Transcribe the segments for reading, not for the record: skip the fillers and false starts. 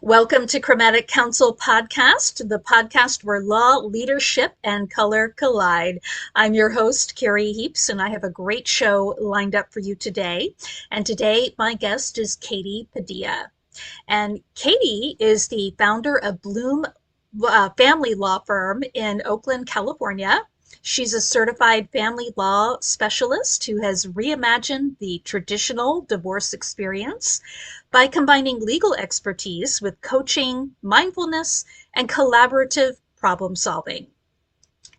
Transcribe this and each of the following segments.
Welcome to Chromatic Counsel Podcast, the podcast where law, leadership, and color collide. I'm your host, Kerry Heaps, and I have a great show lined up for you today. And today, my guest is Katie Padilla. And Katie is the founder of Bloom Family Law Firm in Oakland, California. She's a certified family law specialist who has reimagined the traditional divorce experience by combining legal expertise with coaching, mindfulness, and collaborative problem solving.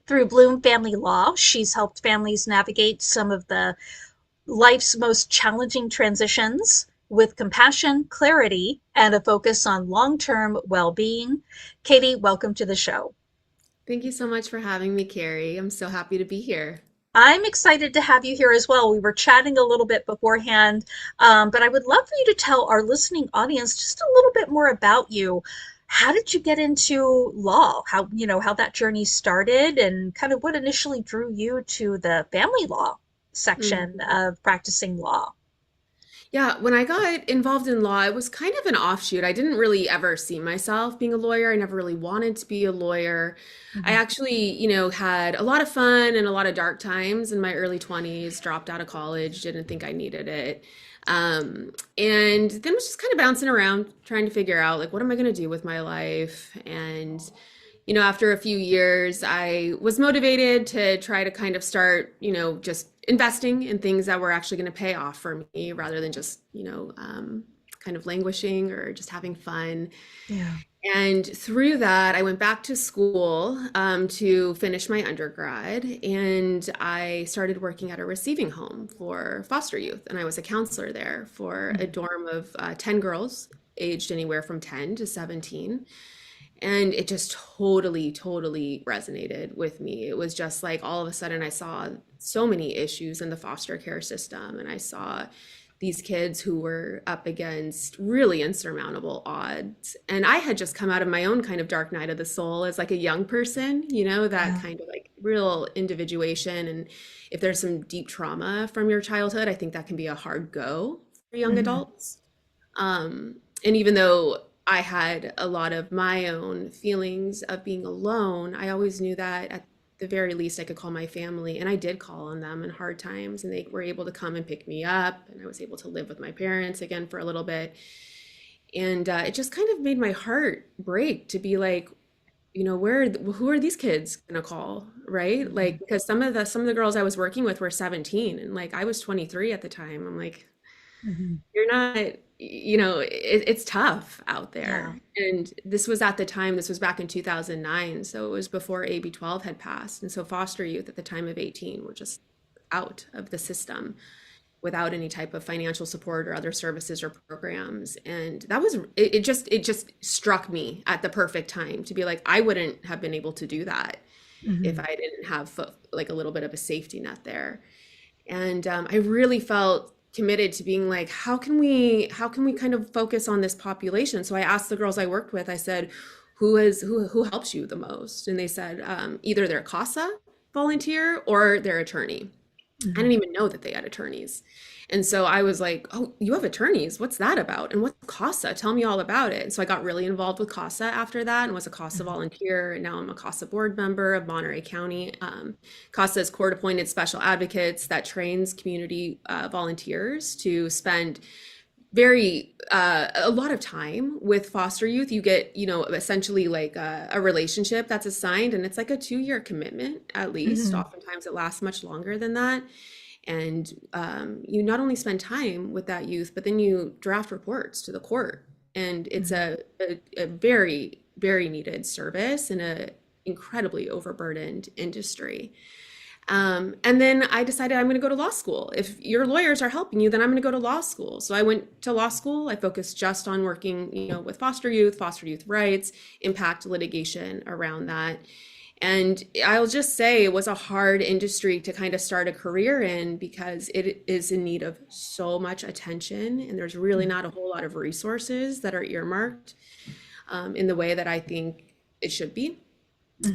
Through Bloom Family Law, she's helped families navigate some of the life's most challenging transitions with compassion, clarity, and a focus on long-term well-being. Katie, welcome to the show. Thank you so much for having me, Carrie. I'm so happy to be here. I'm excited to have you here as well. We were chatting a little bit beforehand, but I would love for you to tell our listening audience just a little bit more about you. How did you get into law? How that journey started and kind of what initially drew you to the family law section of practicing law? Yeah, when I got involved in law, it was kind of an offshoot. I didn't really ever see myself being a lawyer. I never really wanted to be a lawyer. I Mhm. actually, had a lot of fun and a lot of dark times in my early 20s, dropped out of college, didn't think I needed it. And then was just kind of bouncing around, trying to figure out like, what am I going to do with my life? And after a few years, I was motivated to try to kind of start, just investing in things that were actually going to pay off for me rather than just, kind of languishing or just having fun. Yeah. And through that, I went back to school to finish my undergrad, and I started working at a receiving home for foster youth. And I was a counselor there for a dorm of 10 girls aged anywhere from 10 to 17. And it just totally, totally resonated with me. It was just like all of a sudden I saw so many issues in the foster care system, and I saw these kids who were up against really insurmountable odds. And I had just come out of my own kind of dark night of the soul as like a young person, that Yeah. kind of like real individuation. And if there's some deep trauma from your childhood, I think that can be a hard go for young Mhm. adults. And even though I had a lot of my own feelings of being alone, I always knew that at the very least I could call my family. And I did call on them in hard times, and they were able to come and pick me up. And I was able to live with my parents again for a little bit. And it just kind of made my heart break to be like, who are these kids gonna call, right? Like, because some of the girls I was working with were 17, and like I was 23 at the time. I'm like, Mhm. you're not, it's tough out Yeah. there. And this was at the time, this was back in 2009. So it was before AB 12 had passed. And so foster youth at the time of 18 were just out of the system without any type of financial support or other services or programs. And that was, it just struck me at the perfect time to be like, I wouldn't have been able to do that if Mhm. I didn't have like a little bit of a safety net there. And I really felt committed to being like, how can we kind of focus on this population? So I asked the girls I worked with, I said, who helps you the most? And they said either their CASA volunteer or their attorney. I Mhm. didn't even know that they had attorneys. And so I was like, oh, you have attorneys? What's that about? And what's CASA? Tell me all about it. And so I got really involved with CASA after that and was a CASA Mhm. volunteer. And now I'm a CASA board member of Monterey County. CASA is court appointed special advocates that trains community volunteers to spend a lot of time with foster youth. You get, essentially like a relationship that's assigned, and it's like a 2-year commitment at least. Mhm. Oftentimes it lasts much longer than that. And you not only spend time with that youth, but then you draft reports to the court. And it's Mhm. a very, very needed service in a incredibly overburdened industry. And then I decided I'm going to go to law school. If your lawyers are helping you, then I'm going to go to law school. So I went to law school. I focused just on working, with foster youth rights, impact litigation around that. And I'll just say it was a hard industry to kind of start a career in because it is in need of so much attention, and there's really not a whole lot of resources that are earmarked in the way that I think it should be.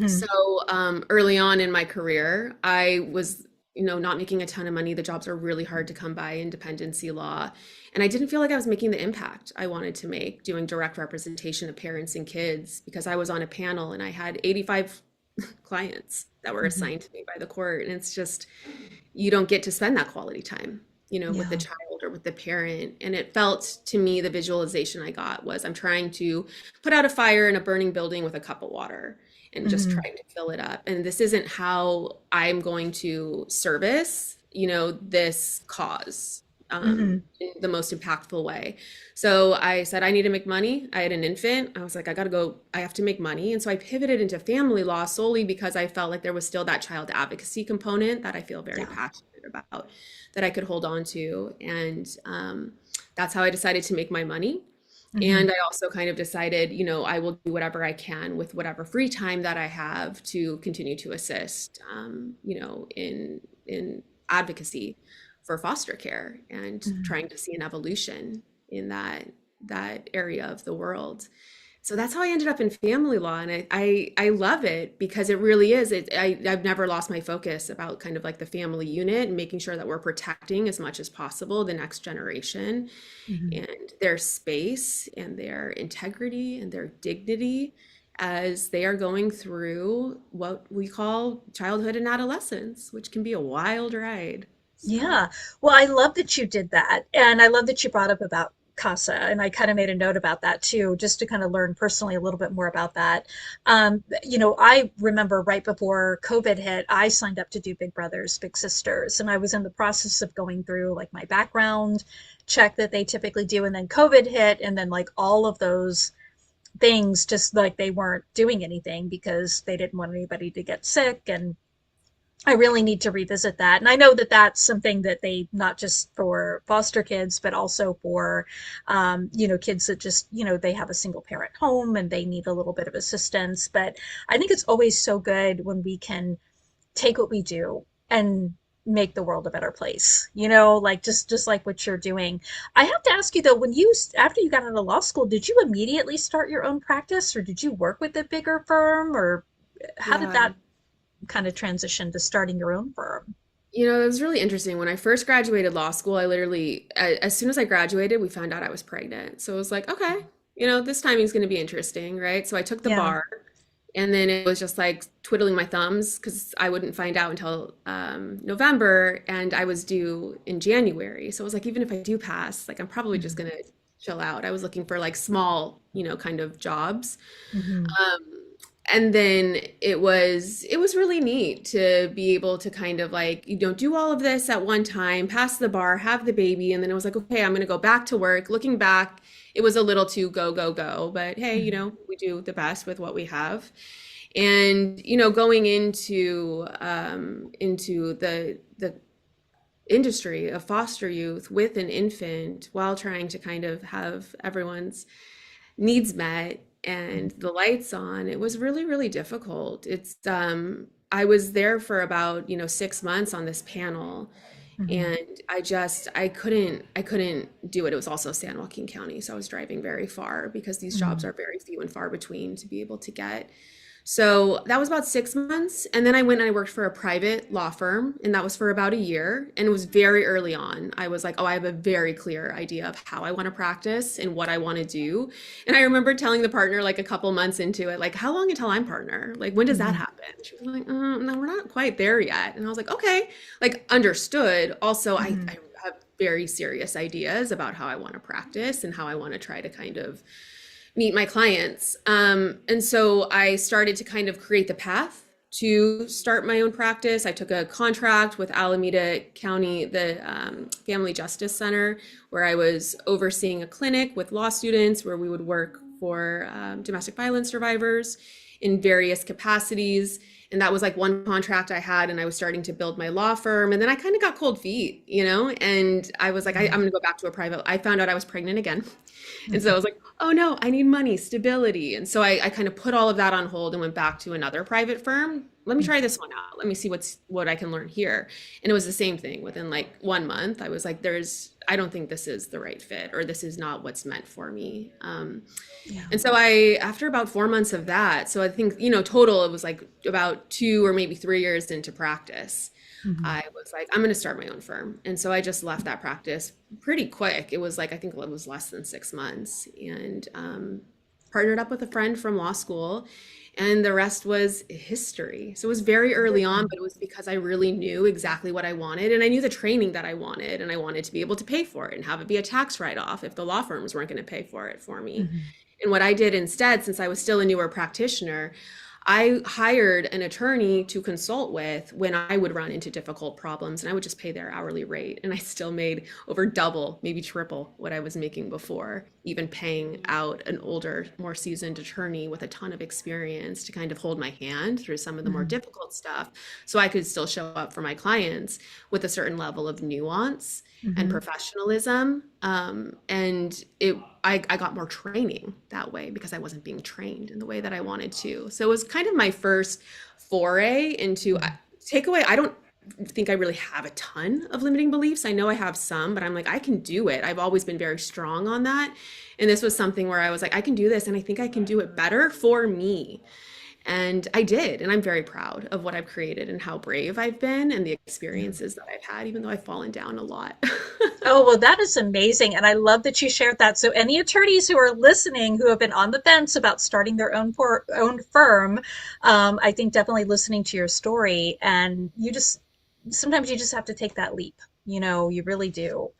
So Mhm. early on in my career, I was not making a ton of money. The jobs are really hard to come by in dependency law. And I didn't feel like I was making the impact I wanted to make doing direct representation of parents and kids, because I was on a panel and I had 85 clients that were Mhm. assigned to me by the court. And it's just, you don't get to spend that quality time, with the Yeah. child or with the parent. And it felt to me, the visualization I got was I'm trying to put out a fire in a burning building with a cup of water and just Mhm. trying to fill it up. And this isn't how I'm going to service, this cause Mhm. in the most impactful way. So I said, I need to make money. I had an infant. I was like, I have to make money. And so I pivoted into family law solely because I felt like there was still that child advocacy component that I feel very Yeah. passionate about, that I could hold on to. And that's how I decided to make my money. And Mhm. I also kind of decided, I will do whatever I can with whatever free time that I have to continue to assist, in advocacy for foster care and Mhm. trying to see an evolution in that area of the world. So that's how I ended up in family law, and I love it because it really is. I've never lost my focus about kind of like the family unit and making sure that we're protecting as much as possible the next generation Mhm. and their space and their integrity and their dignity as they are going through what we call childhood and adolescence, which can be a wild ride. So, Yeah. Well, I love that you did that. And I love that you brought up about CASA. And I kind of made a note about that too, just to kind of learn personally a little bit more about that. I remember right before COVID hit, I signed up to do Big Brothers, Big Sisters. And I was in the process of going through like my background check that they typically do. And then COVID hit. And then like all of those things, just like they weren't doing anything because they didn't want anybody to get sick. And I really need to revisit that. And I know that that's something that they, not just for foster kids, but also for, kids that just, they have a single parent home and they need a little bit of assistance. But I think it's always so good when we can take what we do and make the world a better place, like just like what you're doing. I have to ask you though, after you got out of law school, did you immediately start your own practice or did you work with a bigger firm or how did yeah. that kind of transition to starting your own firm? It was really interesting. When I first graduated law school, I literally, as soon as I graduated, we found out I was pregnant. So it was like, okay, this timing's going to be interesting, right? So I took the Yeah. bar, and then it was just like twiddling my thumbs because I wouldn't find out until November, and I was due in January. So it was like, even if I do pass, like I'm probably just Hmm. going to chill out. I was looking for like small, kind of jobs. Hmm. And then it was really neat to be able to kind of like, you don't do all of this at one time, pass the bar, have the baby, and then it was like, okay, I'm going to go back to work. Looking back, it was a little too go go go, but hey, Hmm. we do the best with what we have. And going into the industry of foster youth with an infant while trying to kind of have everyone's needs met and the lights on, it was really, really difficult. I was there for about, 6 months on this panel, Hmm. and I couldn't do it. It was also San Joaquin County, so I was driving very far because these jobs Hmm. are very few and far between to be able to get. So that was about 6 months. And then I went and I worked for a private law firm, and that was for about a year. And it was very early on. I was like, oh, I have a very clear idea of how I want to practice and what I want to do. And I remember telling the partner, like a couple months into it, like, how long until I'm partner? Like, when does that Hmm. happen? She was like, no, we're not quite there yet. And I was like, okay, like, understood. Also, I Hmm. have very serious ideas about how I want to practice and how I want to try to kind of meet my clients. And so I started to kind of create the path to start my own practice. I took a contract with Alameda County, the Family Justice Center, where I was overseeing a clinic with law students where we would work for domestic violence survivors in various capacities. And that was like one contract I had, and I was starting to build my law firm. And then I kind of got cold feet, and I was like, I'm Hmm. going to go back to a private. I found out I was pregnant again. And so I was like, oh no, I need money, stability. And so I kind of put all of that on hold and went back to another private firm. Let me try this one out. Let me see what I can learn here. And it was the same thing. Within like 1 month, I was like, there's I don't think this is the right fit, or this is not what's meant for me. Yeah. And so after about 4 months of that, so I think, total, it was like about 2 or maybe 3 years into practice, Mhm. I was like, I'm going to start my own firm. And so I just left that practice pretty quick. It was like, I think it was less than 6 months, and partnered up with a friend from law school, and the rest was history. So it was very early on, but it was because I really knew exactly what I wanted, and I knew the training that I wanted, and I wanted to be able to pay for it and have it be a tax write-off if the law firms weren't going to pay for it for me. Mhm. And what I did instead, since I was still a newer practitioner, I hired an attorney to consult with when I would run into difficult problems, and I would just pay their hourly rate. And I still made over double, maybe triple what I was making before, even paying out an older, more seasoned attorney with a ton of experience to kind of hold my hand through some of the more Mhm. difficult stuff, so I could still show up for my clients with a certain level of nuance and Mhm. professionalism. I got more training that way because I wasn't being trained in the way that I wanted to. So it was kind of my first foray into takeaway. I don't think I really have a ton of limiting beliefs. I know I have some, but I'm like, I can do it. I've always been very strong on that. And this was something where I was like, I can do this, and I think I can do it better for me. And I did. And I'm very proud of what I've created and how brave I've been and the Yeah. experiences that I've had, even though I've fallen down a lot. Oh, well, that is amazing. And I love that you shared that. So, any attorneys who are listening who have been on the fence about starting their own firm, I think definitely listening to your story, and sometimes you just have to take that leap. You really do.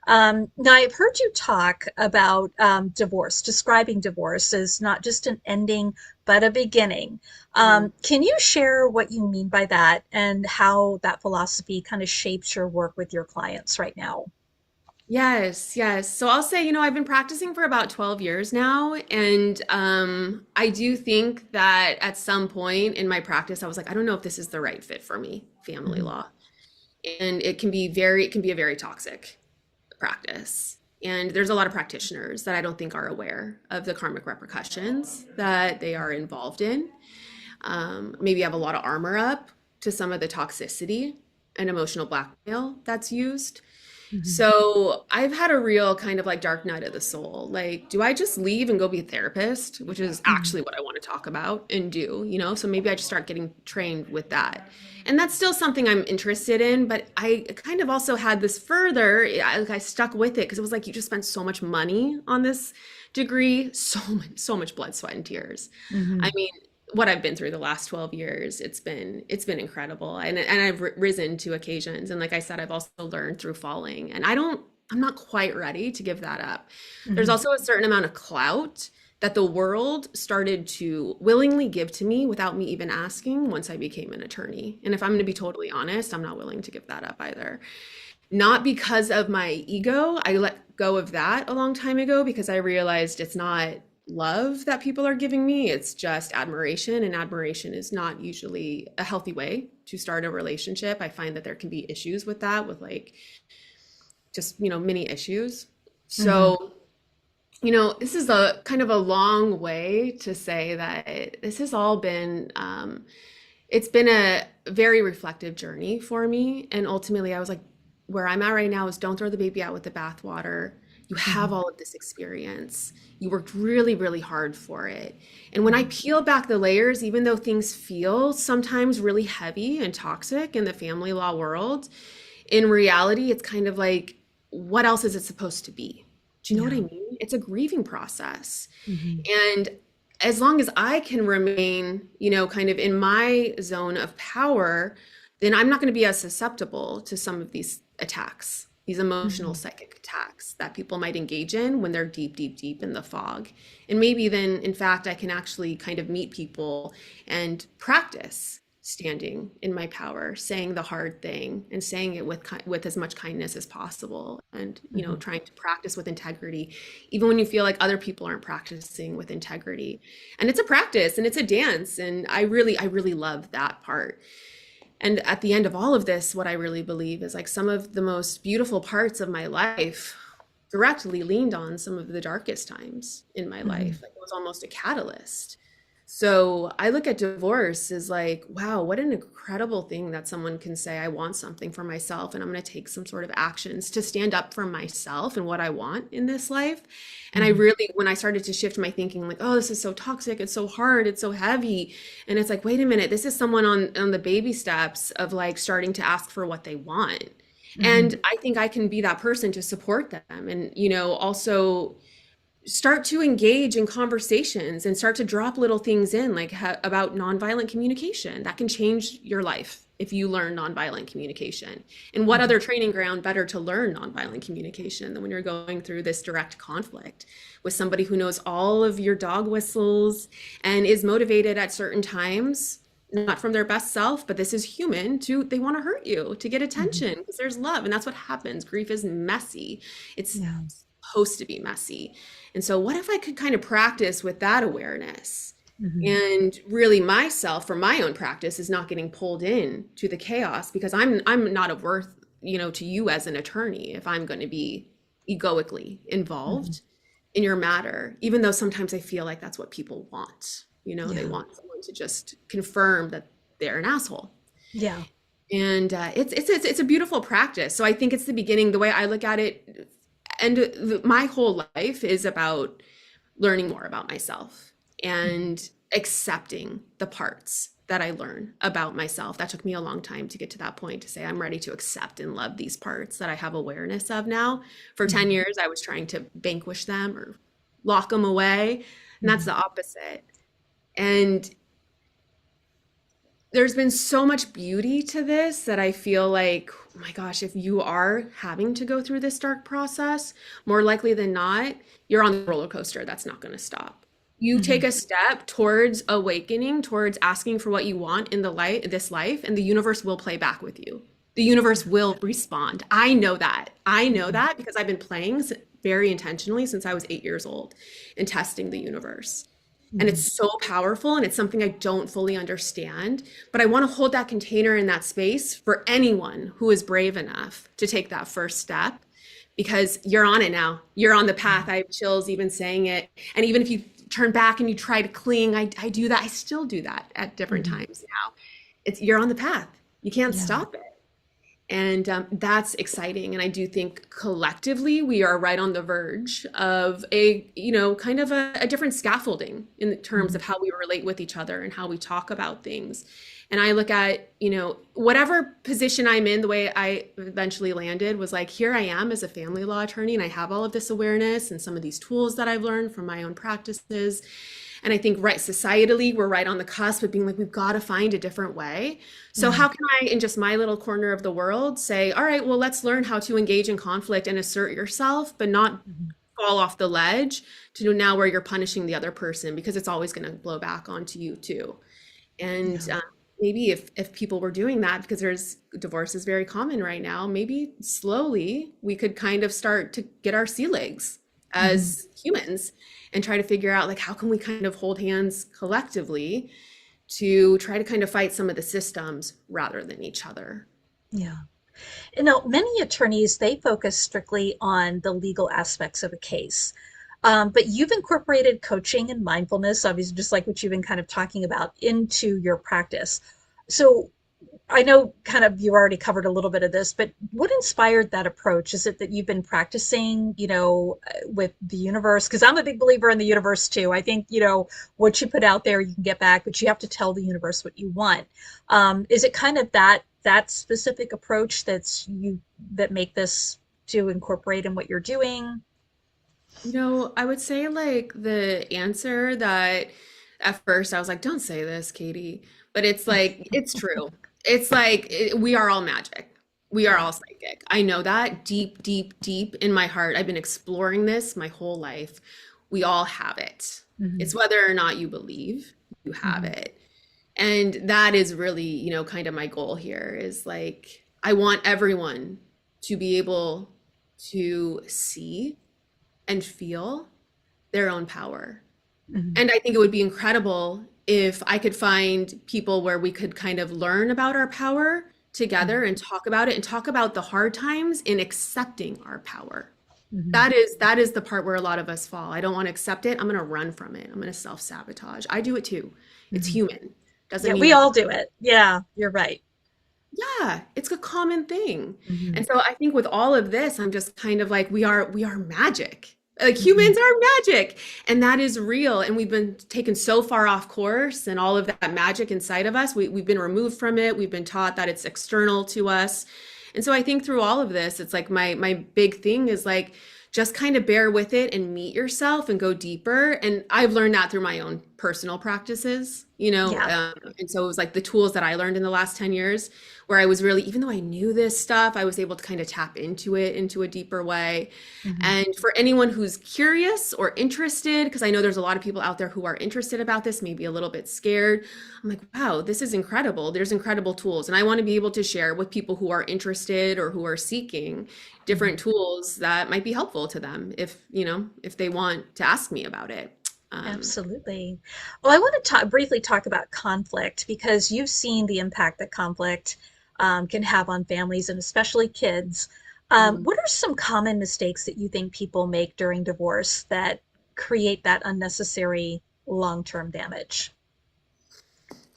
Now, I've heard you talk about divorce, describing divorce as not just an ending, but a beginning. Mhm. Can you share what you mean by that and how that philosophy kind of shapes your work with your clients right now? Yes, yes. So I'll say, I've been practicing for about 12 years now. And I do think that at some point in my practice, I was like, I don't know if this is the right fit for me, family Mhm. law. And it can be a very toxic practice. And there's a lot of practitioners that I don't think are aware of the karmic repercussions that they are involved in. Maybe have a lot of armor up to some of the toxicity and emotional blackmail that's used. Mhm. So I've had a real kind of like dark night of the soul. Like, do I just leave and go be a therapist, which is Mhm. actually what I want to talk about and do? So maybe I just start getting trained with that. And that's still something I'm interested in, but I kind of also had this further, I stuck with it because it was like, you just spent so much money on this degree, so much blood, sweat, and tears. I Mhm. mean, what I've been through the last 12 years, it's been incredible. And I've risen to occasions. And like I said, I've also learned through falling. And I'm not quite ready to give that up. There's Mhm. also a certain amount of clout that the world started to willingly give to me without me even asking once I became an attorney. And if I'm going to be totally honest, I'm not willing to give that up either. Not because of my ego. I let go of that a long time ago because I realized it's not love that people are giving me, it's just admiration. And admiration is not usually a healthy way to start a relationship. I find that there can be issues with that, with like just, many issues. Mhm. So, this is a kind of a long way to say that this has all been, it's been a very reflective journey for me. And ultimately, I was like, where I'm at right now is don't throw the baby out with the bathwater. You have Mhm. all of this experience. You worked really, really hard for it. And when I Mhm. peel back the layers, even though things feel sometimes really heavy and toxic in the family law world, in reality, it's kind of like, what else is it supposed to be? Do you know what I Yeah. mean? It's a grieving process. Mhm. And as long as I can remain, kind of in my zone of power, then I'm not going to be as susceptible to some of these attacks, these emotional Mhm. psychic attacks that people might engage in when they're deep, deep, deep in the fog. And maybe then, in fact, I can actually kind of meet people and practice standing in my power, saying the hard thing and saying it with as much kindness as possible, and Mhm. trying to practice with integrity even when you feel like other people aren't practicing with integrity. And it's a practice and it's a dance, and I really love that part. And at the end of all of this, what I really believe is like some of the most beautiful parts of my life directly leaned on some of the darkest times in my Mhm. life. Like it was almost a catalyst So I look at divorce as like, wow, what an incredible thing that someone can say, I want something for myself and I'm going to take some sort of actions to stand up for myself and what I want in this life. And I Mhm. really, when I started to shift my thinking, I'm like, oh, this is so toxic. It's so hard. It's so heavy. And it's like, wait a minute, this is someone on the baby steps of like starting to ask for what they want. Mhm. And I think I can be that person to support them and, also start to engage in conversations and start to drop little things in like about nonviolent communication that can change your life if you learn nonviolent communication. And what Mhm. other training ground better to learn nonviolent communication than when you're going through this direct conflict with somebody who knows all of your dog whistles and is motivated at certain times, not from their best self, but this is human, to they want to hurt you to get Mhm. attention because there's love, and that's what happens. Grief is messy. It's Yeah. supposed to be messy. And so what if I could kind of practice with that awareness? Mhm. And really myself for my own practice is not getting pulled in to the chaos because I'm not of worth, to you as an attorney if I'm going to be egoically Mhm. involved in your matter, even though sometimes I feel like that's what people want. They Yeah. want someone to just confirm that they're an asshole. Yeah. And it's a beautiful practice. So I think it's the beginning. The way I look at it, and my whole life is about learning more about myself Mhm. and accepting the parts that I learn about myself. That took me a long time to get to that point to say I'm ready to accept and love these parts that I have awareness of now. For 10 Mhm. years, I was trying to vanquish them or lock them away, and that's Mhm. the opposite. And there's been so much beauty to this that I feel like, oh my gosh, if you are having to go through this dark process, more likely than not, you're on the roller coaster that's not going to stop. You take Mhm. a step towards awakening, towards asking for what you want in the light, this life, and the universe will play back with you. The universe will respond. I know that. I know Mhm. that because I've been playing very intentionally since I was 8 years old and testing the universe. And Mhm. it's so powerful and it's something I don't fully understand. But I want to hold that container in that space for anyone who is brave enough to take that first step because you're on it now. You're on the path. Mhm. I have chills even saying it. And even if you turn back and you try to cling, I do that. I still do that at different Mhm. times now. You're on the path. You can't Yeah. stop it. And that's exciting. And I do think collectively we are right on the verge of kind of a different scaffolding in terms Mhm. of how we relate with each other and how we talk about things. And I look at, whatever position I'm in, the way I eventually landed was like, here I am as a family law attorney, and I have all of this awareness and some of these tools that I've learned from my own practices. And I think right societally, we're right on the cusp of being like, we've got to find a different way. So Yeah. how can I, in just my little corner of the world, say, all right, well, let's learn how to engage in conflict and assert yourself, but not Mhm. fall off the ledge to now where you're punishing the other person because it's always going to blow back onto you too. And Yeah. maybe if people were doing that, because there's divorce is very common right now, maybe slowly we could kind of start to get our sea legs Mhm. as humans and try to figure out like how can we kind of hold hands collectively to try to kind of fight some of the systems rather than each other. Yeah. Many attorneys, they focus strictly on the legal aspects of a case. But you've incorporated coaching and mindfulness, obviously, just like what you've been kind of talking about, into your practice. So I know kind of you already covered a little bit of this, but what inspired that approach? Is it that you've been practicing, with the universe? Because I'm a big believer in the universe too. I think, what you put out there, you can get back, but you have to tell the universe what you want. Is it kind of that specific approach that make this to incorporate in what you're doing? I would say like the answer that at first I was like, don't say this, Katie, but it's like, it's true. It's like we are all magic. We are Yeah. all psychic. I know that deep, deep, deep in my heart. I've been exploring this my whole life. We all have it. Hmm. It's whether or not you believe you have Hmm. it. And that is really, kind of my goal here is like, I want everyone to be able to see and feel their own power. Hmm. And I think it would be incredible if I could find people where we could kind of learn about our power together Hmm. and talk about it and talk about the hard times in accepting our power. Hmm. That is the part where a lot of us fall. I don't want to accept it. I'm going to run from it. I'm going to self-sabotage. I do it too. It's Hmm. human. Doesn't Yeah, mean we that, all do it. Yeah, you're right. yeah, it's a common thing. Hmm. And so I think with all of this, I'm just kind of like, we are magic. Like Hmm. humans are magic. And that is real. And we've been taken so far off course, and all of that magic inside of us, we've been removed from it. We've been taught that it's external to us. And so I think through all of this, it's like my big thing is like, just kind of bear with it and meet yourself and go deeper. And I've learned that through my own personal practices, Yeah. and so it was like the tools that I learned in the last 10 years, where I was really, even though I knew this stuff, I was able to kind of tap into it into a deeper way. Hmm. And for anyone who's curious or interested, because I know there's a lot of people out there who are interested about this, maybe a little bit scared, I'm like, wow, this is incredible. There's incredible tools. And I want to be able to share with people who are interested or who are seeking different tools that might be helpful to them if they want to ask me about it. Um, Absolutely. Well, I want to briefly talk about conflict because you've seen the impact that conflict can have on families and especially kids. What are some common mistakes that you think people make during divorce that create that unnecessary long-term damage?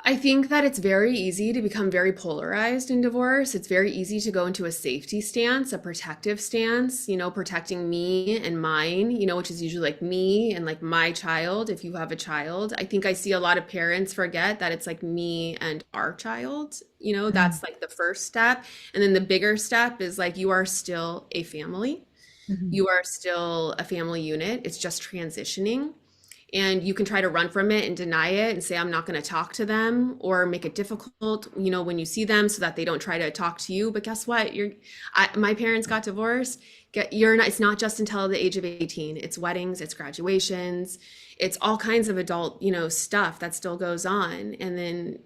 I think that it's very easy to become very polarized in divorce. It's very easy to go into a safety stance, a protective stance, protecting me and mine, which is usually like me and like my child, if you have a child. I think I see a lot of parents forget that it's like me and our child, that's like the first step. And then the bigger step is like you are still a family. Mm-hmm. You are still a family unit. It's just transitioning. And you can try to run from it and deny it and say, I'm not going to talk to them, or make it difficult, when you see them, so that they don't try to talk to you. But guess what? My parents got divorced. It's not just until the age of 18. It's weddings, it's graduations, it's all kinds of adult, stuff that still goes on. And then,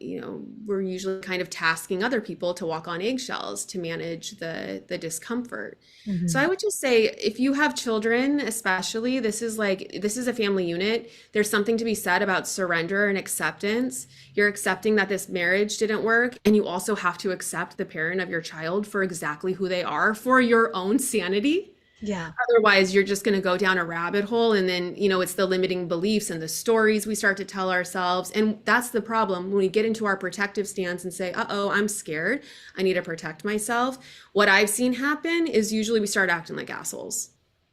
we're usually kind of tasking other people to walk on eggshells to manage the discomfort. So Hmm. I would just say, if you have children, especially, this is a family unit. There's something to be said about surrender and acceptance. You're accepting that this marriage didn't work, and you also have to accept the parent of your child for exactly who they are, for your own sanity. Yeah. Otherwise, you're just going to go down a rabbit hole, and then, it's the limiting beliefs and the stories we start to tell ourselves. And that's the problem when we get into our protective stance and say, uh-oh, I'm scared. I need to protect myself. What I've seen happen is usually we start acting like assholes.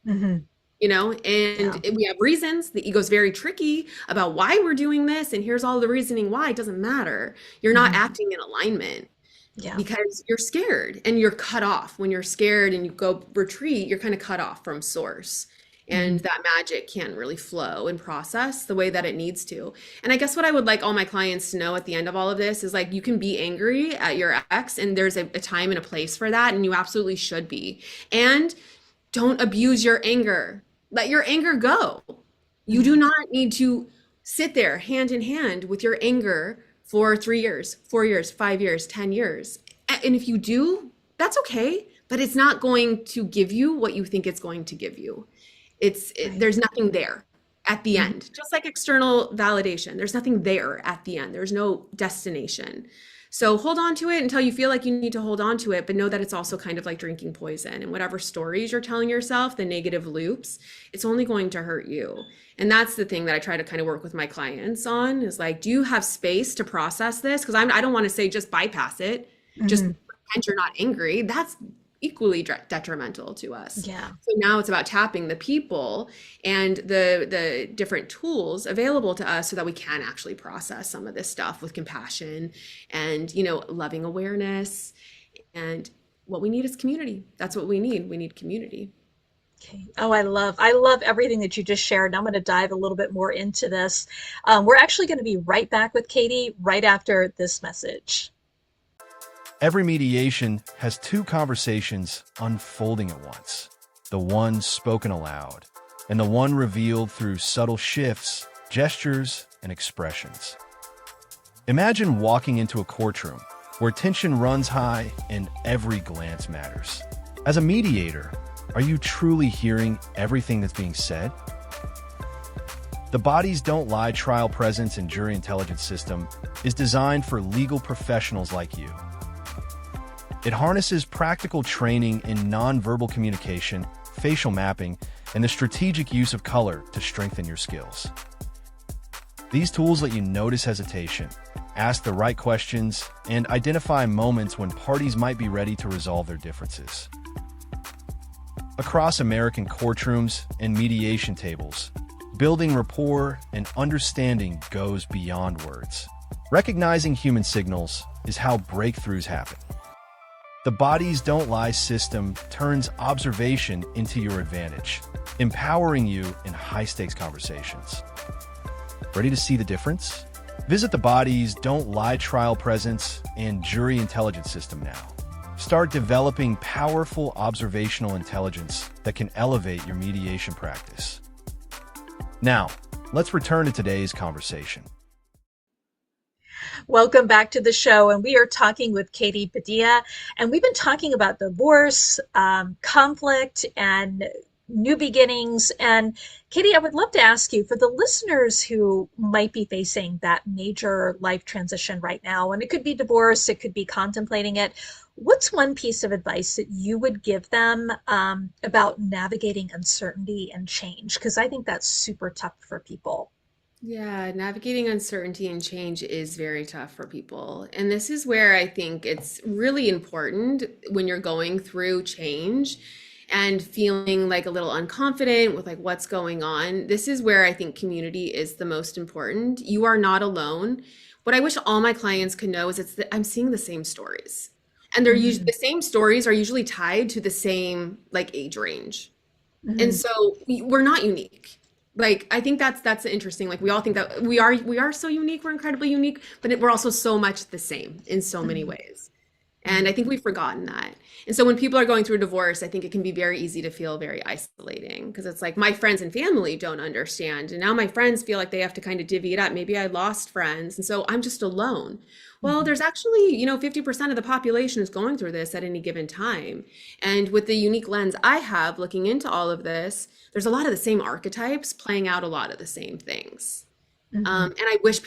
Hmm. And Yeah. we have reasons. The ego's very tricky about why we're doing this. And here's all the reasoning why. It doesn't matter. You're not Hmm. acting in alignment Yeah. because you're scared and you're cut off. When you're scared and you go retreat, you're kind of cut off from source. And Hmm. that magic can't really flow and process the way that it needs to. And I guess what I would like all my clients to know at the end of all of this is like, you can be angry at your ex, and there's a time and a place for that. And you absolutely should be. And don't abuse your anger. Let your anger go. You do Yeah. not need to sit there hand in hand with your anger for 3 years, 4 years, 5 years, 10 years. And if you do, that's okay, but it's not going to give you what you think it's going to give you. Right. There's nothing there at the Hmm. end. Just like external validation, there's nothing there at the end. There's no destination. So hold on to it until you feel like you need to hold on to it, but know that it's also kind of like drinking poison. And whatever stories you're telling yourself, the negative loops, it's only going to hurt you. And that's the thing that I try to kind of work with my clients on, is like, do you have space to process this? Because I don't want to say just bypass it, just Hmm. pretend you're not angry. That's equally detrimental to us. Yeah. So now it's about tapping the people and the different tools available to us so that we can actually process some of this stuff with compassion and, loving awareness. And what we need is community. That's what we need. We need community. Okay. Oh, I love everything that you just shared. And I'm going to dive a little bit more into this. We're actually going to be right back with Katie right after this message. Every mediation has two conversations unfolding at once, the one spoken aloud, and the one revealed through subtle shifts, gestures, and expressions. Imagine walking into a courtroom where tension runs high and every glance matters. As a mediator, are you truly hearing everything that's being said? The Bodies Don't Lie trial presence and jury intelligence system is designed for legal professionals like you. It harnesses practical training in nonverbal communication, facial mapping, and the strategic use of color to strengthen your skills. These tools let you notice hesitation, ask the right questions, and identify moments when parties might be ready to resolve their differences. Across American courtrooms and mediation tables, building rapport and understanding goes beyond words. Recognizing human signals is how breakthroughs happen. The Bodies Don't Lie system turns observation into your advantage, empowering you in high-stakes conversations. Ready to see the difference? Visit the Bodies Don't Lie trial presence and jury intelligence system now. Start developing powerful observational intelligence that can elevate your mediation practice. Now, let's return to today's conversation. Welcome back to the show, and we are talking with Katie Padilla, and we've been talking about divorce, conflict, and new beginnings. And Katie, I would love to ask you, for the listeners who might be facing that major life transition right now, and it could be divorce, it could be contemplating it, what's one piece of advice that you would give them about navigating uncertainty and change? Because I think that's super tough for people. Yeah, navigating uncertainty and change is very tough for people. And this is where I think it's really important when you're going through change and feeling like a little unconfident with like what's going on. This is where I think community is the most important. You are not alone. What I wish all my clients could know is I'm seeing the same stories. And they're usually the same stories are usually tied to the same like age range. And so we're not unique. Like, I think that's interesting. Like, we all think that we are so unique, we're incredibly unique, but we're also so much the same in so many ways. And I think we've forgotten that. And so when people are going through divorce, I think it can be very easy to feel very isolating because it's like my friends and family don't understand. And now my friends feel like they have to kind of divvy it up. Maybe I lost friends. And so I'm just alone. Well, there's actually, 50% of the population is going through this at any given time. And with the unique lens I have looking into all of this, there's a lot of the same archetypes playing out a lot of the same things. And I wish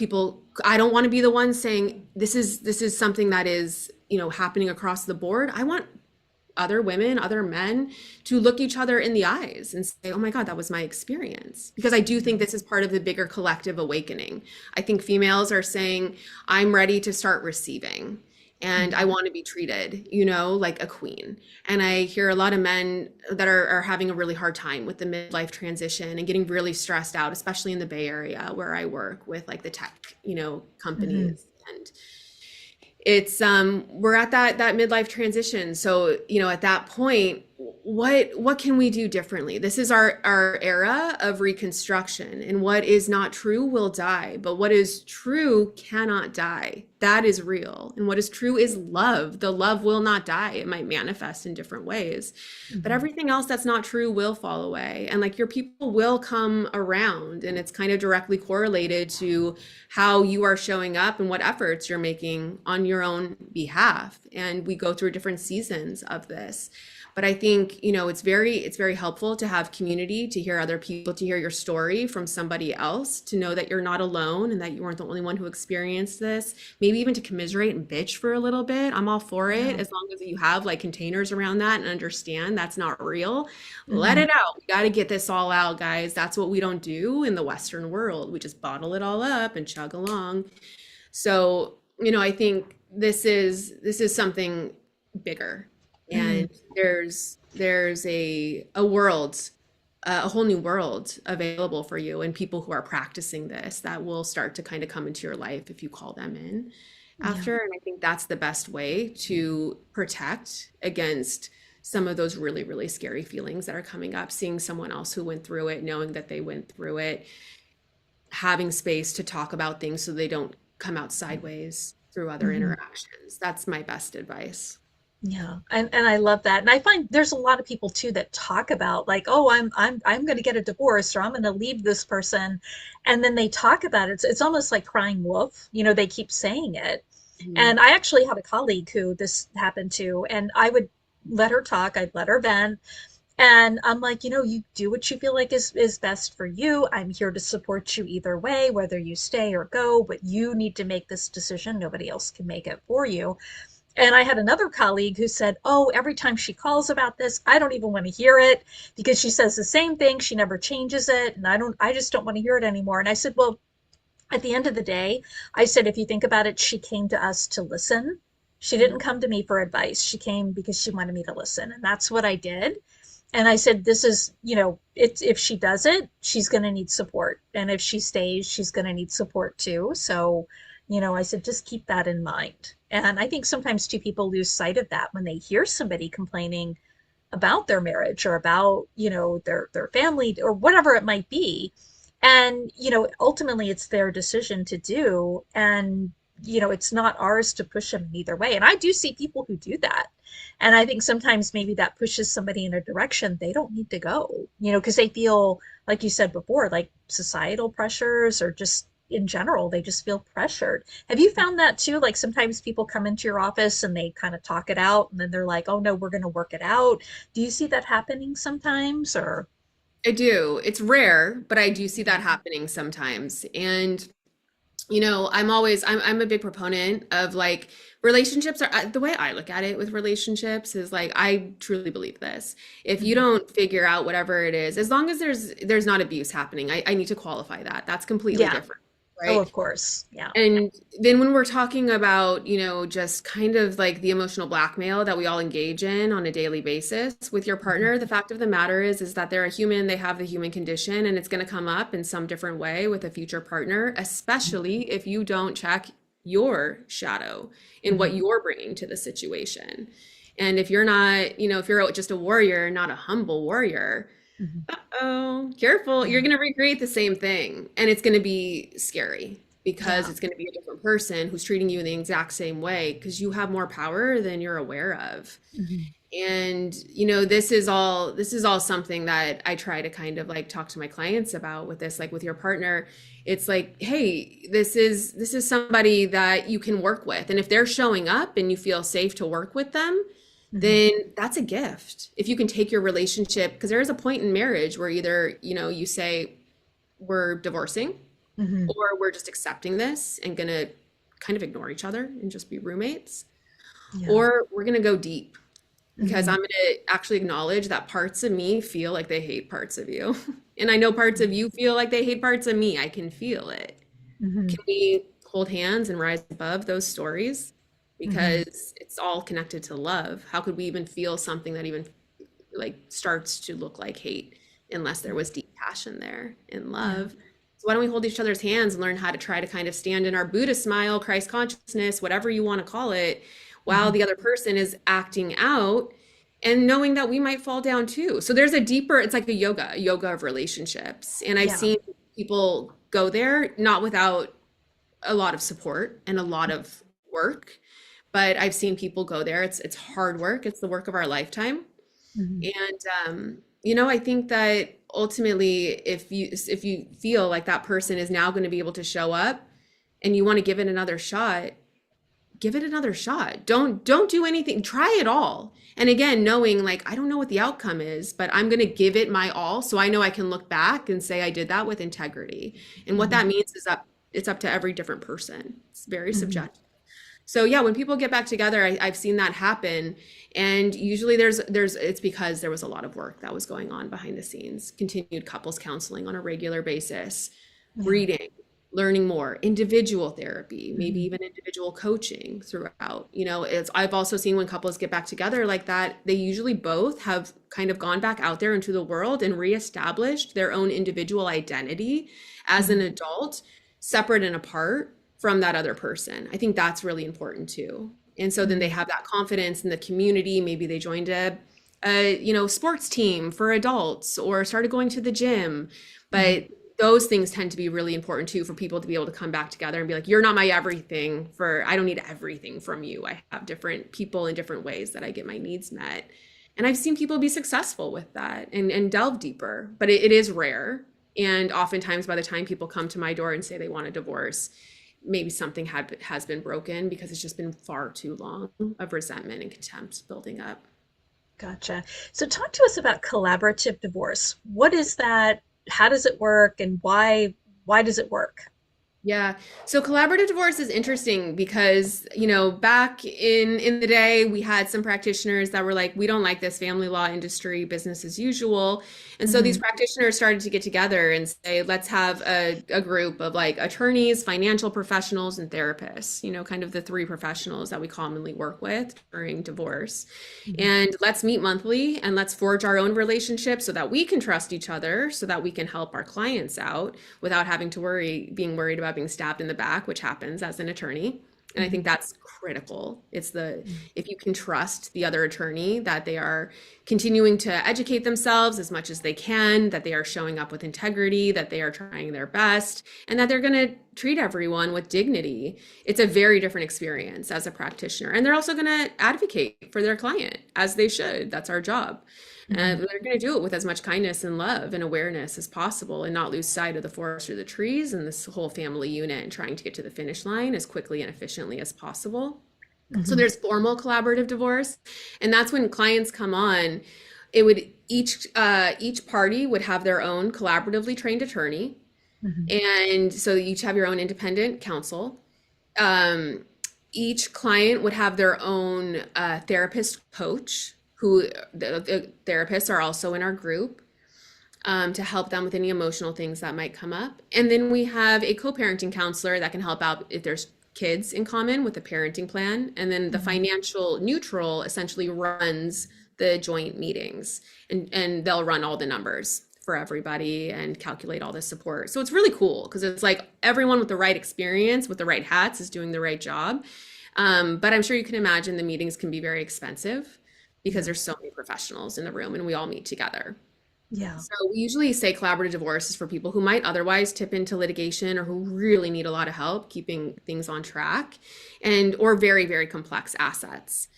I don't want to be the one saying this is something that is, happening across the board. I want other women, other men to look each other in the eyes and say, oh my God, that was my experience. Because I do think this is part of the bigger collective awakening. I think females are saying, I'm ready to start receiving and I want to be treated, like a queen. And I hear a lot of men that are having a really hard time with the midlife transition and getting really stressed out, especially in the Bay Area where I work with like the tech, companies. And it's we're at that midlife transition. So, at that point, what can we do differently? This is our era of reconstruction, and what is not true will die, but what is true cannot die. That is real. And what is true is love. The love will not die. It might manifest in different ways, but everything else that's not true will fall away. And like your people will come around, and it's kind of directly correlated to how you are showing up and what efforts you're making on your own behalf. And we go through different seasons of this. But I think, it's very helpful to have community, to hear other people, to hear your story from somebody else, to know that you're not alone and that you weren't the only one who experienced this. Maybe even to commiserate and bitch for a little bit. I'm all for it, as long as you have like containers around that and understand that's not real. Let it out. We got to get this all out, guys. That's what we don't do in the Western world. We just bottle it all up and chug along. So, I think this is something bigger. And there's a world, a whole new world available for you and people who are practicing this that will start to kind of come into your life if you call them in after. And I think that's the best way to protect against some of those really, really scary feelings that are coming up, seeing someone else who went through it, knowing that they went through it, having space to talk about things so they don't come out sideways through other interactions. That's my best advice. Yeah, and I love that. And I find there's a lot of people too that talk about like, oh, I'm going to get a divorce or I'm going to leave this person, and then they talk about it. It's almost like crying wolf. They keep saying it. And I actually had a colleague who this happened to, and I would let her talk. I'd let her vent. And I'm like, you do what you feel like is best for you. I'm here to support you either way, whether you stay or go, but you need to make this decision. Nobody else can make it for you. And I had another colleague who said, "Oh, every time she calls about this, I don't even want to hear it because she says the same thing. She never changes it. And I just don't want to hear it anymore." And I said, "Well, at the end of the day," I said, "if you think about it, she came to us to listen. She didn't come to me for advice. She came because she wanted me to listen. And that's what I did." And I said, "This is, it's, if she does it, she's going to need support. And if she stays, she's going to need support too. So, I said, just keep that in mind." And I think sometimes too, people lose sight of that when they hear somebody complaining about their marriage or about, their family or whatever it might be. And, ultimately it's their decision to do. And, it's not ours to push them in either way. And I do see people who do that. And I think sometimes maybe that pushes somebody in a direction they don't need to go, because they feel, like you said before, like societal pressures or just in general, they just feel pressured. Have you found that too? Like sometimes people come into your office and they kind of talk it out and then they're like, "Oh no, we're going to work it out." Do you see that happening sometimes or? I do. It's rare, but I do see that happening sometimes. And I'm a big proponent of like relationships are the way I look at it with relationships is like I truly believe this. If you Mhm. don't figure out whatever it is, as long as there's not abuse happening, I need to qualify that. That's completely Yeah. different, Oh, right? of course. Yeah. And then when we're talking about, just kind of like the emotional blackmail that we all engage in on a daily basis with your Mhm. partner, the fact of the matter is that they're a human, they have the human condition, and it's going to come up in some different way with a future partner, especially if you don't check your shadow in what Mhm. you're bringing to the situation. And if you're not, if you're just a warrior, not a humble warrior, Mhm. oh, careful. You're Yeah. going to recreate the same thing. And it's going to be scary because Yeah. it's going to be a different person who's treating you in the exact same way because you have more power than you're aware of. Mhm. And, this is all something that I try to kind of like talk to my clients about with this, like with your partner. It's like, hey, this is somebody that you can work with. And if they're showing up and you feel safe to work with them, Mhm. then that's a gift. If you can take your relationship, because there is a point in marriage where either, you say, we're divorcing Mhm. or we're just accepting this and gonna kind of ignore each other and just be roommates, Yeah. or we're gonna go deep because I'm Mhm. gonna actually acknowledge that parts of me feel like they hate parts of you. And I know parts of you feel like they hate parts of me. I can feel it. Mhm. Can we hold hands and rise above those stories? Mhm. Because it's all connected to love. How could we even feel something that even like starts to look like hate unless there was deep passion there in Yeah. love? So why don't we hold each other's hands and learn how to try to kind of stand in our Buddha smile, Christ consciousness, whatever you want to call it, while Mhm. the other person is acting out and knowing that we might fall down too. So there's a deeper, it's like a yoga of relationships. And I've Yeah. seen people go there not without a lot of support and a lot of work, but I've seen people go there. It's hard work. It's the work of our lifetime. Mhm. And I think that ultimately, if you feel like that person is now going to be able to show up, and you want to give it another shot, give it another shot. Don't do anything. Try it all. And again, knowing like I don't know what the outcome is, but I'm going to give it my all, so I know I can look back and say I did that with integrity. And what Mhm. that means is that it's up to every different person. It's very Mhm. subjective. So yeah, when people get back together, I've seen that happen, and usually there's it's because there was a lot of work that was going on behind the scenes. Continued couples counseling on a regular basis, Yeah. reading, learning more, individual therapy, maybe Mhm. even individual coaching throughout. It's I've also seen when couples get back together like that, they usually both have kind of gone back out there into the world and reestablished their own individual identity as an Mhm. adult, separate and apart from that other person. I think that's really important too. And so then they Mhm. have that confidence in the community. Maybe they joined a sports team for adults or started going to the gym. Mhm. But those things tend to be really important too for people to be able to come back together and be like, you're not my everything. I don't need everything from you. I have different people in different ways that I get my needs met. And I've seen people be successful with that and delve deeper, but it is rare. And oftentimes by the time people come to my door and say they want a divorce, maybe something has been broken because it's just been far too long of resentment and contempt building up. Gotcha. So talk to us about collaborative divorce. What is that? How does it work? And why does it work? Yeah. So collaborative divorce is interesting because, back in the day, we had some practitioners that were like, we don't like this family law industry, business as usual. And so these Hmm. practitioners started to get together and say, let's have a group of like attorneys, financial professionals, and therapists, kind of the three professionals that we commonly work with during divorce. Hmm. And let's meet monthly and let's forge our own relationship so that we can trust each other, so that we can help our clients out without having to being worried about being stabbed in the back, which happens as an attorney. And I think Hmm. that's critical. If you can trust the other attorney that they are continuing to educate themselves as much as they can, that they are showing up with integrity, that they are trying their best, and that they're going to treat everyone with dignity, it's a very different experience as a practitioner. And they're also going to advocate for their client as they should. That's our job. Hmm. They're going to do it with as much kindness and love and awareness as possible and not lose sight of the forest or the trees and this whole family unit and trying to get to the finish line as quickly and efficiently as possible. So Hmm. there's formal collaborative divorce, and that's when clients come on. It would each party would have their own collaboratively trained attorney, Hmm. and so you each have your own independent counsel. Um, each client would have their own therapist coach, who the therapists are also in our group, to help them with any emotional things that might come up. And then we have a co-parenting counselor that can help out if there's kids in common with a parenting plan. And then the Hmm. financial neutral essentially runs the joint meetings, and they'll run all the numbers for everybody and calculate all the support. So it's really cool because it's like everyone with the right experience, with the right hats, is doing the right job. But I'm sure you can imagine the meetings can be very expensive because Yeah. there's so many professionals in the room and we all meet together. Yeah. So we usually say collaborative divorce is for people who might otherwise tip into litigation or who really need a lot of help keeping things on track, and or very, very complex assets.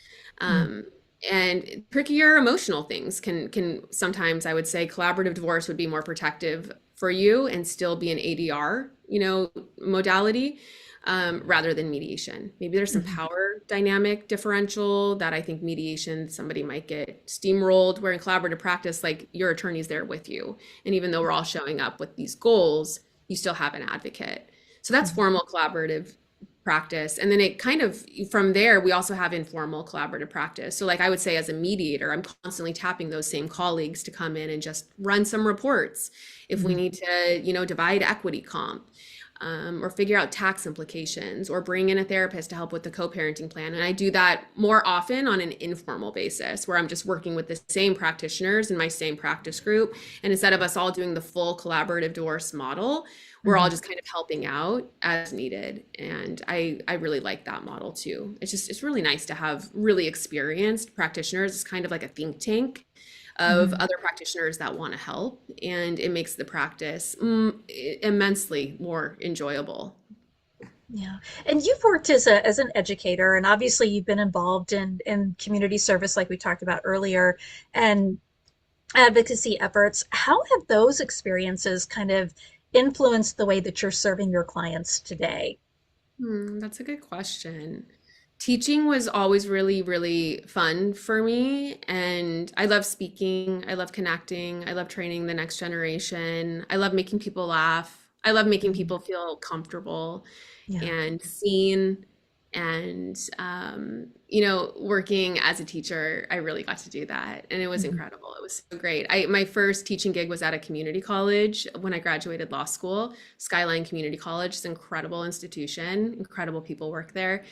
Mm. Um, and trickier emotional things can sometimes, I would say, collaborative divorce would be more protective for you and still be an ADR, modality, rather than mediation. Maybe there's some Mhm. power dynamic differential that I think mediation, somebody might get steamrolled, where in collaborative practice, like your attorney's there with you. And even though we're all showing up with these goals, you still have an advocate. So that's Mhm. formal collaborative practice. And then it kind of, from there, we also have informal collaborative practice. So like I would say as a mediator, I'm constantly tapping those same colleagues to come in and just run some reports. If we Mhm. need to, divide equity comp, or figure out tax implications, or bring in a therapist to help with the co-parenting plan. And I do that more often on an informal basis where I'm just working with the same practitioners in my same practice group. And instead of us all doing the full collaborative divorce model, we're all Mhm. just kind of helping out as needed. And I really like that model too. It's really nice to have really experienced practitioners. It's kind of like a think tank of Mhm. other practitioners that want to help, and it makes the practice immensely more enjoyable. Yeah. And you've worked as an educator, and obviously you've been involved in community service like we talked about earlier, and advocacy efforts. How have those experiences kind of influenced the way that you're serving your clients today? That's a good question. Teaching was always really, really fun for me. And I love speaking. I love connecting. I love training the next generation. I love making people laugh. I love making Mhm. people feel comfortable Yeah. and seen. And, working as a teacher, I really got to do that. And it was Mhm. incredible. It was so great. My first teaching gig was at a community college when I graduated law school. Skyline Community College is an incredible institution, incredible people work there.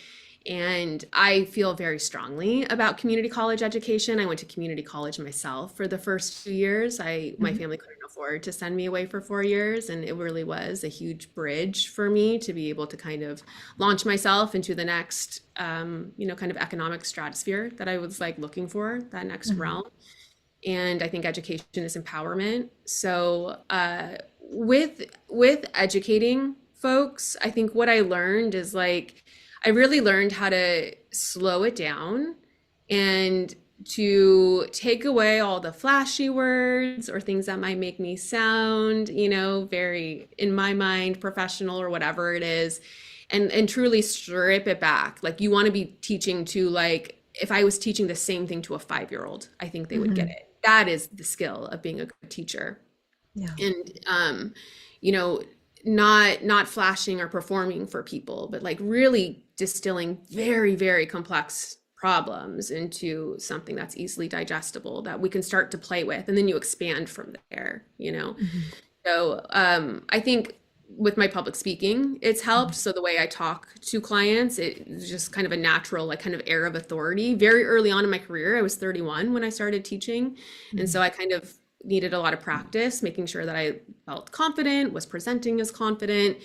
And I feel very strongly about community college education. I went to community college myself for the first 2 years. My Mhm. family couldn't afford to send me away for 4 years, and it really was a huge bridge for me to be able to kind of launch myself into the next, kind of economic stratosphere that I was like looking for, that next Mhm. realm. And I think education is empowerment. So with educating folks, I think what I learned is like I really learned how to slow it down and to take away all the flashy words or things that might make me sound, very, in my mind, professional or whatever it is, and truly strip it back. Like you want to be teaching to, like, if I was teaching the same thing to a 5-year-old, I think they would get Mhm. it. That is the skill of being a good teacher. Yeah. And you know not flashing or performing for people, but like really distilling very, very complex problems into something that's easily digestible that we can start to play with, and then you expand from there, you know? Mhm. So I think with my public speaking, it's helped. So the way I talk to clients, it's just kind of a natural, like kind of air of authority. Very early on in my career, I was 31 when I started teaching. And so I kind of needed a lot of practice, making sure that I felt confident, was presenting as confident.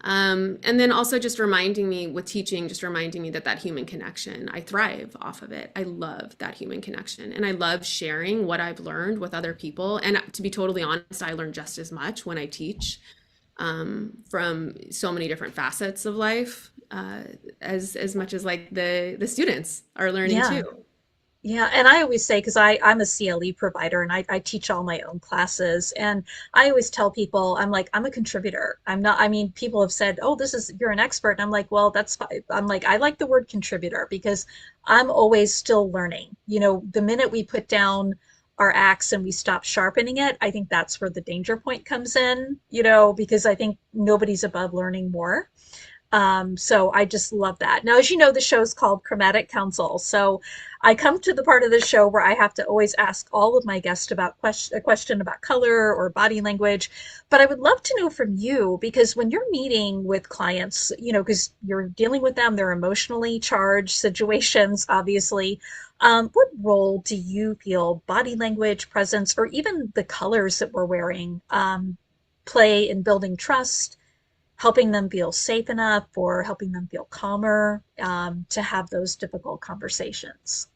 And then also just reminding me with teaching, just reminding me that human connection, I thrive off of it. I love that human connection. And I love sharing what I've learned with other people. And to be totally honest, I learn just as much when I teach from so many different facets of life, as much as like the students are learning Yeah. too. Yeah, and I always say, because I'm a CLE provider and I teach all my own classes, and I always tell people, I'm like, I'm a contributor. I'm not, I mean, people have said, oh, you're an expert. And I'm like, well, that's fine. I'm like, I like the word contributor because I'm always still learning. You know, the minute we put down our axe and we stop sharpening it, I think that's where the danger point comes in, you know, because I think nobody's above learning more. So I just love that. Now, as you know, the show's called Chromatic Counsel. So I come to the part of the show where I have to always ask all of my guests about a question about color or body language. But I would love to know from you, because when you're meeting with clients, you know, because you're dealing with them, they're emotionally charged situations, obviously. What role do you feel body language, presence, or even the colors that we're wearing play in building trust, helping them feel safe enough, or helping them feel calmer to have those difficult conversations?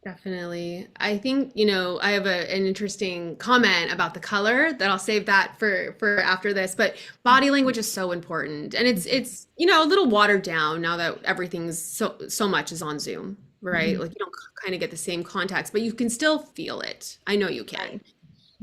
Definitely. I think, you know, I have an interesting comment about the color that I'll save that for after this, but body language is so important. And it's, you know, a little watered down now that everything's so much is on Zoom, right? Mhm. Like you don't kind of get the same context, but you can still feel it. I know you Right. can.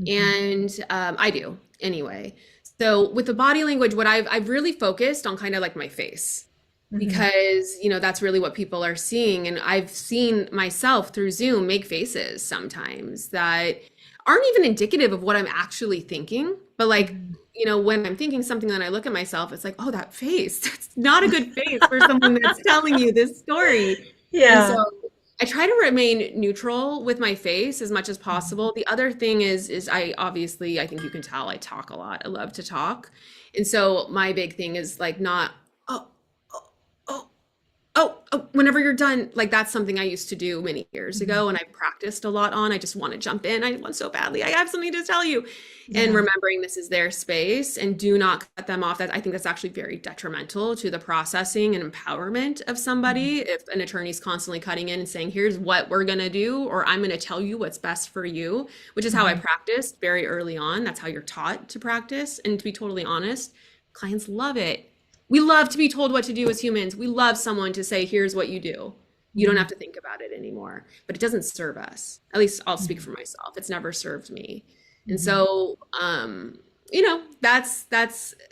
Mhm. And I do anyway. So with the body language, what I've really focused on kind of like my face, Mhm. because you know that's really what people are seeing, and I've seen myself through Zoom make faces sometimes that aren't even indicative of what I'm actually thinking, but like, Mhm. you know, when I'm thinking something, then I look at myself, it's like, oh, that face, that's not a good face for someone that's telling you this story. And so Yeah. I try to remain neutral with my face as much as Mhm. possible. The other thing is I obviously, I think you can tell I talk a lot. I love to talk. And so my big thing is like not, oh, oh, oh, whenever you're done, like that's something I used to do many years Mhm. ago and I practiced a lot on. I just want to jump in. I want so badly. I have something to tell you. And Yeah. remembering this is their space and do not cut them off. That I think that's actually very detrimental to the processing and empowerment of Mhm. somebody. If an attorney's constantly cutting in and saying, here's what we're going to do, or I'm going to tell you what's best for you, which is how I Mhm. practiced very early on. That's how you're taught to practice. And to be totally honest, clients love it. We love to be told what to do as humans. We love someone to say, here's what you do. You don't Mhm. have to think about it anymore. But it doesn't serve us. At least I'll speak Mhm. for myself. It's never served me. And Mhm. so, you know, that's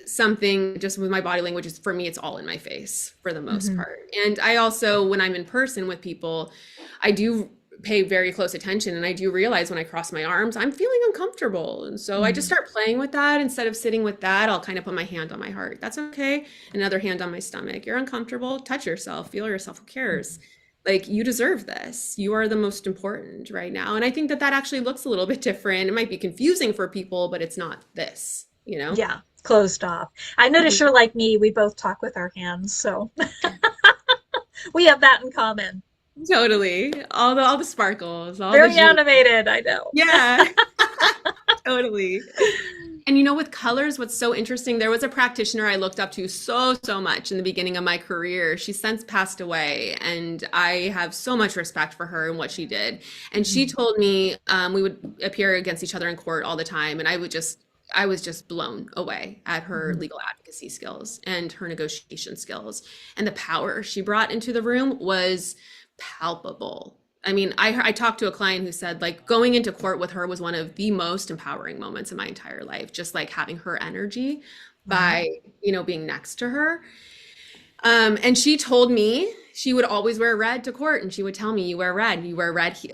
something just with my body language is for me, it's all in my face for the most Mhm. part. And I also, when I'm in person with people, I do pay very close attention and I do realize when I cross my arms, I'm feeling uncomfortable. And so I just Mhm. start playing with that. Instead of sitting with that, I'll kind of put my hand on my heart. That's okay. Another hand on my stomach. You're uncomfortable. Touch yourself, feel yourself. Who cares? Like you deserve this. You are the most important right now. And I think that actually looks a little bit different. It might be confusing for people, but it's not this, you know? Yeah. Closed off. I notice Mhm. you're like me. We both talk with our hands, so we have that in common. Totally. All the sparkles, all the Very jewels. animated, I know. Yeah, totally. And you know, with colors, what's so interesting, there was a practitioner I looked up to so much in the beginning of my career. She's since passed away, and I have so much respect for her and what she did. And she Mhm. told me we would appear against each other in court all the time, and I was just blown away at her Mhm. legal advocacy skills and her negotiation skills. And the power she brought into the room was palpable. I mean, I talked to a client who said like going into court with her was one of the most empowering moments in my entire life, just like having her energy Wow. by, you know, being next to her. And she told me, she would always wear red to court, and she would tell me, you wear red,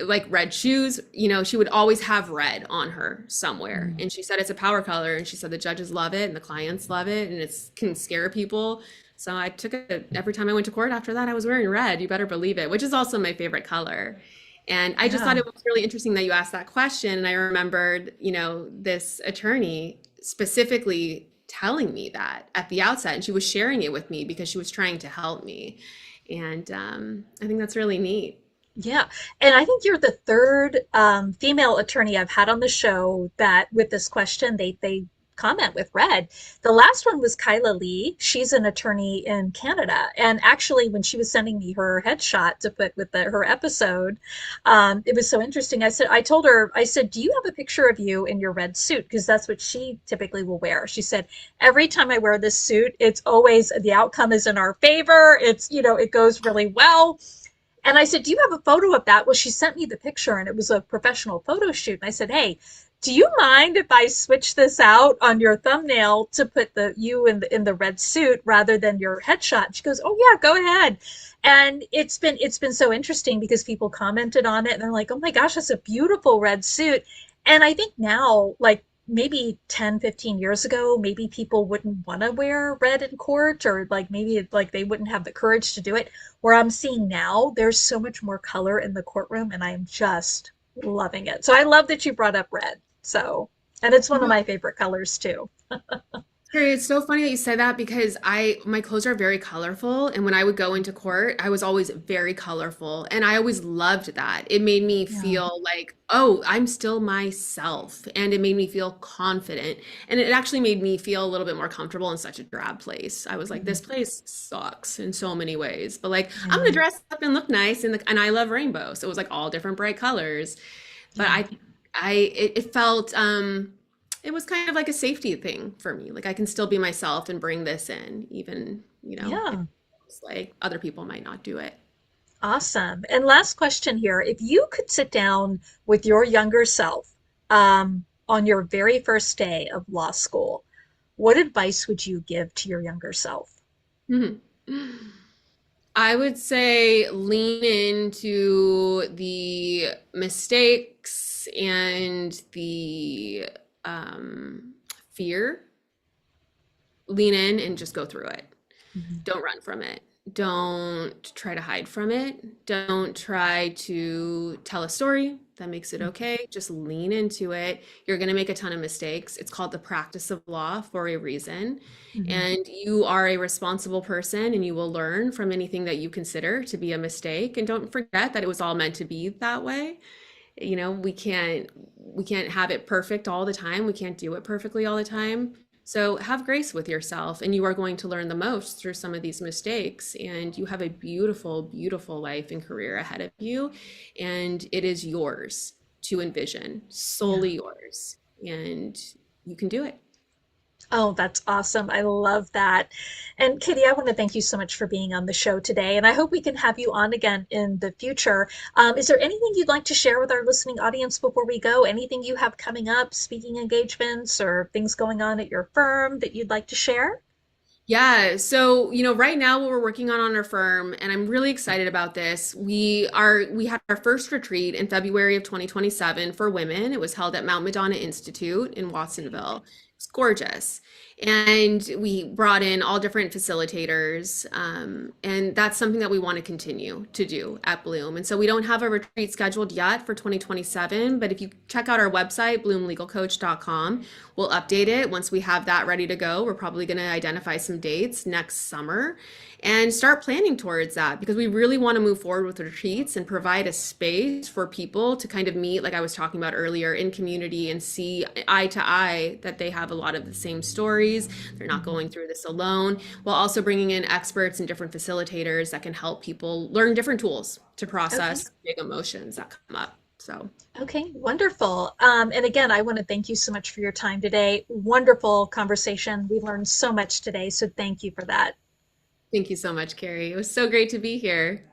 like red shoes. She would always have red on her somewhere. Mm. And she said it's a power color. And she said the judges love it and the clients love it, and it can scare people. So I took it every time I went to court after that. I was wearing red. You better believe it, which is also my favorite color. And I just thought Yeah. it was really interesting that you asked that question. And I remembered, this attorney specifically telling me that at the outset, and she was sharing it with me because she was trying to help me. And I think that's really neat. Yeah. And I think you're the third female attorney I've had on the show that with this question, they comment with red. The last one was Kyla Lee. She's an attorney in Canada. And actually, when she was sending me her headshot to put with her episode, it was so interesting. I told her, I said, do you have a picture of you in your red suit? Because that's what she typically will wear. She said, every time I wear this suit, it's always the outcome is in our favor. It goes really well. And I said, do you have a photo of that? Well, she sent me the picture and it was a professional photo shoot. And I said, hey, do you mind if I switch this out on your thumbnail to put you in the red suit rather than your headshot? She goes, oh yeah, go ahead. And it's been so interesting because people commented on it and they're like, oh my gosh, that's a beautiful red suit. And I think now, like maybe 10, 15 years ago, maybe people wouldn't want to wear red in court, or like maybe like they wouldn't have the courage to do it. Where I'm seeing now, there's so much more color in the courtroom and I am just loving it. So I love that you brought up red. So, and it's one of my favorite colors too. Carrie, it's so funny that you said that because my clothes are very colorful, and when I would go into court, I was always very colorful, and I always loved that. It made me Yeah. feel like, oh, I'm still myself, and it made me feel confident, and it actually made me feel a little bit more comfortable in such a drab place. I was like, this Mhm. place sucks in so many ways, but like I'm gonna Yeah. dress up and look nice, and I love rainbow, so it was like all different bright colors. But Yeah. it felt it was kind of like a safety thing for me. Like I can still be myself and bring this in, even, if Yeah. it's like other people might not do it. Awesome. And last question here. If you could sit down with your younger self on your very first day of law school, what advice would you give to your younger self? Mhm. I would say lean into the mistakes and the um, fear. Lean in and just go through it. Mhm. Don't run from it. Don't try to hide from it. Don't try to tell a story that makes it okay. Just lean into it. You're going to make a ton of mistakes. It's called the practice of law for a reason. Mhm. And you are a responsible person and you will learn from anything that you consider to be a mistake. And don't forget that it was all meant to be that way. We can't have it perfect all the time. We can't do it perfectly all the time. So have grace with yourself, and you are going to learn the most through some of these mistakes. And you have a beautiful, beautiful life and career ahead of you. And it is yours to envision, Yeah. solely yours. And you can do it. Oh, that's awesome. I love that. And Katie, I want to thank you so much for being on the show today. And I hope we can have you on again in the future. Is there anything you'd like to share with our listening audience before we go? Anything you have coming up, speaking engagements or things going on at your firm that you'd like to share? Yeah, so right now what we're working on our firm, and I'm really excited about this. We had our first retreat in February of 2027 for women. It was held at Mount Madonna Institute in Watsonville. It's gorgeous. And we brought in all different facilitators, and that's something that we want to continue to do at Bloom. And so we don't have a retreat scheduled yet for 2027, but if you check out our website, bloomlegalcoach.com, we'll update it once we have that ready to go. We're probably going to identify some dates next summer and start planning towards that because we really want to move forward with retreats and provide a space for people to kind of meet, like I was talking about earlier, in community and see eye to eye that they have a lot of the same stories. They're not Mhm. going through this alone, while also bringing in experts and different facilitators that can help people learn different tools to Okay. process big emotions that come up. So Okay, wonderful. And again, I want to thank you so much for your time today. Wonderful conversation. We learned so much today, so thank you for that. thank you so much, Carrie. It was so great to be here.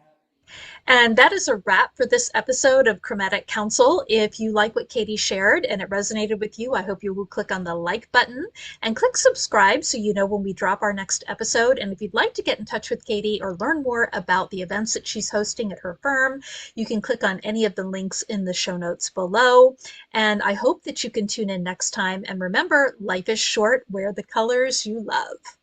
And that is a wrap for this episode of Chromatic Counsel. If you like what Katie shared and it resonated with you, I hope you will click on the like button and click subscribe so you know when we drop our next episode. And if you'd like to get in touch with Katie or learn more about the events that she's hosting at her firm, you can click on any of the links in the show notes below. And I hope that you can tune in next time. And remember, life is short. Wear the colors you love.